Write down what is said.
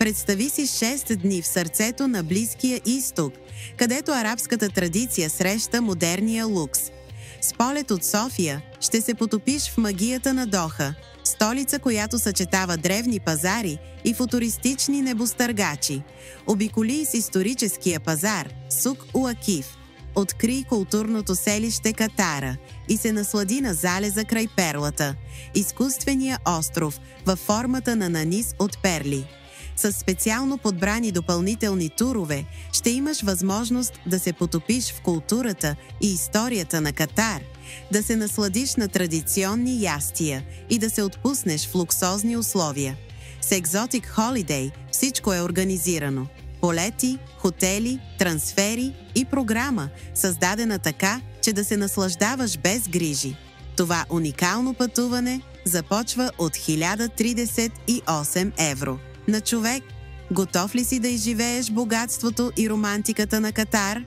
Представи си 6 дни в сърцето на Близкия изток, където арабската традиция среща модерния лукс. С полет от София ще се потопиш в магията на Доха, столица, която съчетава древни пазари и футуристични небостъргачи. Обиколи с историческия пазар Сук Уакиф, откри културното селище Катара и се наслади на залеза край Перлата, изкуствения остров във формата на нанис от перли. С специално подбрани допълнителни турове ще имаш възможност да се потопиш в културата и историята на Катар, да се насладиш на традиционни ястия и да се отпуснеш в луксозни условия. С Exotic Holiday всичко е организирано. Полети, хотели, трансфери и програма, създадена така, че да се наслаждаваш без грижи. Това уникално пътуване започва от 1038 евро на човек. Готов ли си да изживееш богатството и романтиката на Катар?